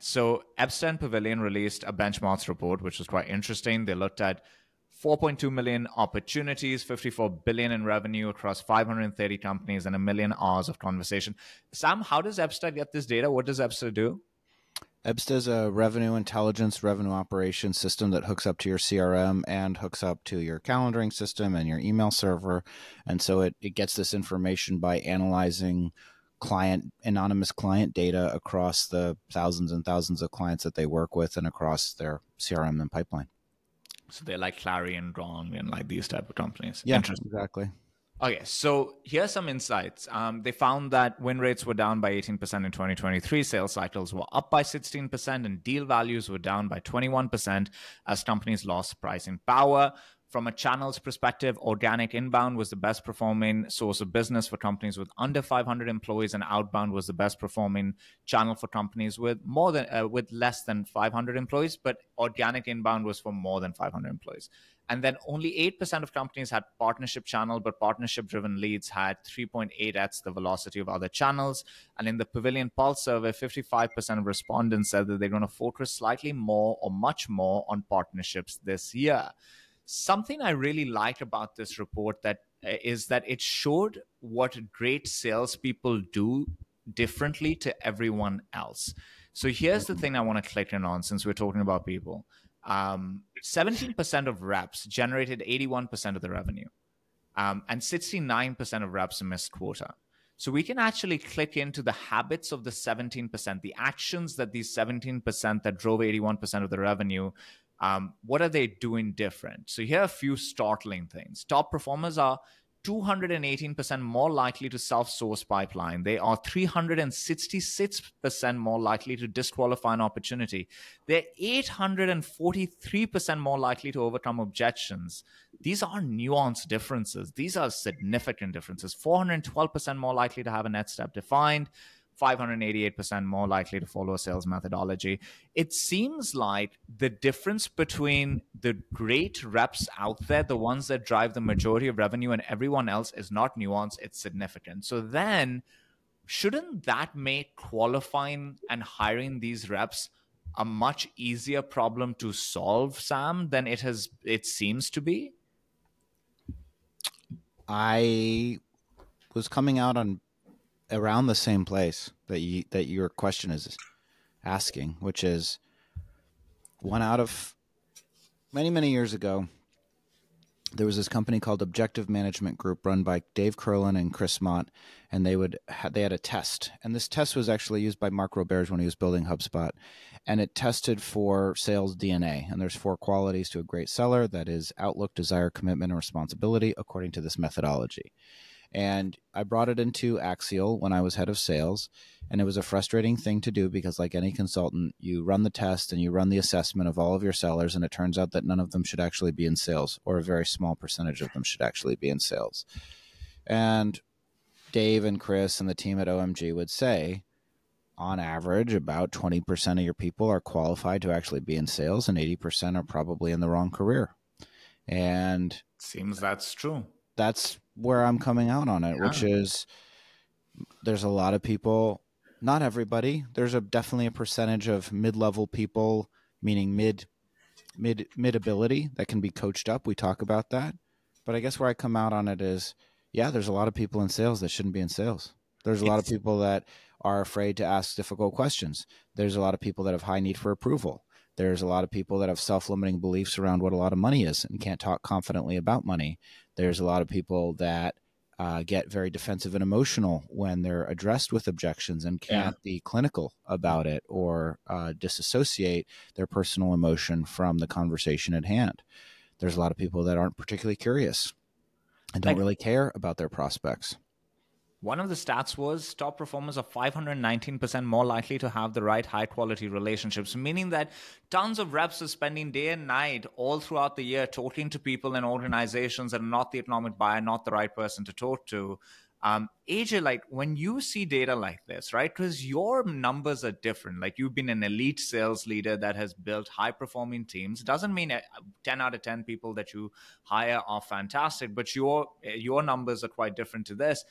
So Ebsta and Pavilion released a benchmarks report, which was quite interesting. They looked at 4.2 million opportunities, 54 billion in revenue across 530 companies, and a million hours of conversation. Sam, how does Ebsta get this data? What does Ebsta do? Ebsta is a revenue intelligence, revenue operations system that hooks up to your CRM and hooks up to your calendaring system and your email server. And so it gets this information by analyzing anonymous client data across the thousands and thousands of clients that they work with and across their CRM and pipeline. So they're like Clarion, Gong, and like these type of companies. Yeah, exactly. Okay, so here's some insights. They found that win rates were down by 18% in 2023, sales cycles were up by 16%, and deal values were down by 21% as companies lost pricing power. From a channels perspective, organic inbound was the best performing source of business for companies with under 500 employees, and outbound was the best performing channel for companies with with less than 500 employees. But organic inbound was for more than 500 employees. And then only 8% of companies had partnership channel, but partnership-driven leads had 3.8x the velocity of other channels. And in the Pavilion Pulse survey, 55% of respondents said that they're going to focus slightly more or much more on partnerships this year. Something I really like about this report is that it showed what great salespeople do differently to everyone else. So here's the thing I want to click in on since we're talking about people. 17% of reps generated 81% of the revenue, and 69% of reps missed quota. So we can actually click into the habits of the 17%, the actions that these 17% that drove 81% of the revenue. What are they doing different? So here are a few startling things. Top performers are 218% more likely to self-source pipeline. They are 366% more likely to disqualify an opportunity. They're 843% more likely to overcome objections. These are nuanced differences. These are significant differences. 412% more likely to have a next step defined. 588% more likely to follow a sales methodology. It seems like the difference between the great reps out there, the ones that drive the majority of revenue, and everyone else is not nuanced, it's significant. So then, shouldn't that make qualifying and hiring these reps a much easier problem to solve, Sam, than it seems to be? I was coming out on around the same place that your question is asking, which is one out of many years ago, there was this company called Objective Management Group run by Dave Curlin and Chris Mott, and they had a test. And this test was actually used by Mark Roberge when he was building HubSpot. And it tested for sales DNA. And there's 4 qualities to a great seller. That is outlook, desire, commitment, and responsibility, according to this methodology. And I brought it into Axial when I was head of sales, and it was a frustrating thing to do because, like any consultant, you run the test and you run the assessment of all of your sellers, and it turns out that none of them should actually be in sales, or a very small percentage of them should actually be in sales. And Dave and Chris and the team at OMG would say, on average, about 20% of your people are qualified to actually be in sales, and 80% are probably in the wrong career. And seems that's true. That's where I'm coming out on it, which is there's a lot of people, not everybody. There's definitely a percentage of mid-level people, meaning mid ability that can be coached up. We talk about that. But I guess where I come out on it is, yeah, there's a lot of people in sales that shouldn't be in sales. There's a lot of people that are afraid to ask difficult questions. There's a lot of people that have high need for approval. There's a lot of people that have self-limiting beliefs around what a lot of money is and can't talk confidently about money. There's a lot of people that get very defensive and emotional when they're addressed with objections and can't be clinical about it or disassociate their personal emotion from the conversation at hand. There's a lot of people that aren't particularly curious and don't really care about their prospects. One of the stats was top performers are 519% more likely to have the right high-quality relationships, meaning that tons of reps are spending day and night all throughout the year talking to people in organizations that are not the economic buyer, not the right person to talk to. AJ, like when you see data like this, right, because your numbers are different. Like you've been an elite sales leader that has built high-performing teams. It doesn't mean 10 out of 10 people that you hire are fantastic, but your numbers are quite different to this.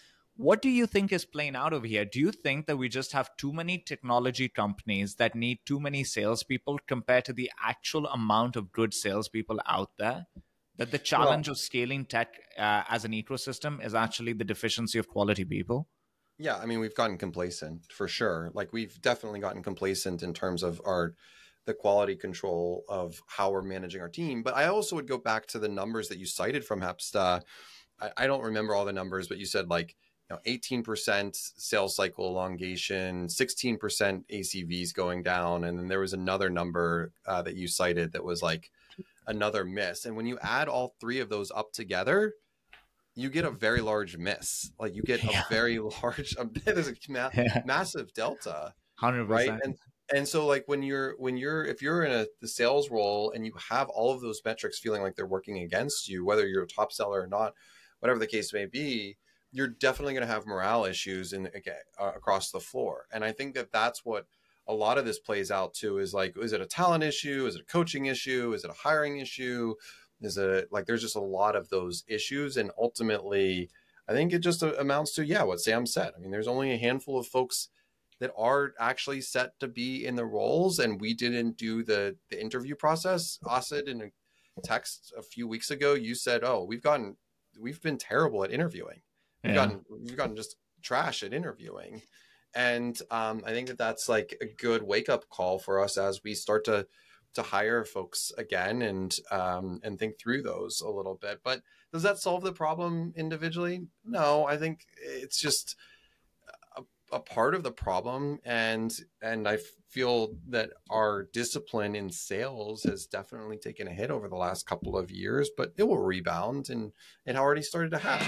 What do you think is playing out over here? Do you think that we just have too many technology companies that need too many salespeople compared to the actual amount of good salespeople out there? That the challenge Well, of scaling tech as an ecosystem is actually the deficiency of quality people? yeah, I mean, we've gotten complacent for sure. Like we've definitely gotten complacent in terms of the quality control of how we're managing our team. But I also would go back to the numbers that you cited from Ebsta. I don't remember all the numbers, but you said like, 18% sales cycle elongation, 16% ACVs going down. And then there was another number that you cited that was like another miss. And when you add all three of those up together, you get a very large miss. Like you get a very large, there's a massive delta, right? 100%. And so like if you're in the sales role and you have all of those metrics feeling like they're working against you, whether you're a top seller or not, whatever the case may be, you're definitely going to have morale issues across the floor. And I think that that's what a lot of this plays out to is like, is it a talent issue? Is it a coaching issue? Is it a hiring issue? Is it like, there's just a lot of those issues. And ultimately, I think it just amounts to, what Sam said. I mean, there's only a handful of folks that are actually set to be in the roles. And we didn't do the interview process. Asid, in a text a few weeks ago, you said, oh, we've been terrible at interviewing. We've gotten just trash at interviewing. And I think that that's like a good wake up call for us as we start to hire folks again and think through those a little bit. But does that solve the problem individually? No, I think it's just a part of the problem. And I feel that our discipline in sales has definitely taken a hit over the last couple of years, but it will rebound, and it already started to happen.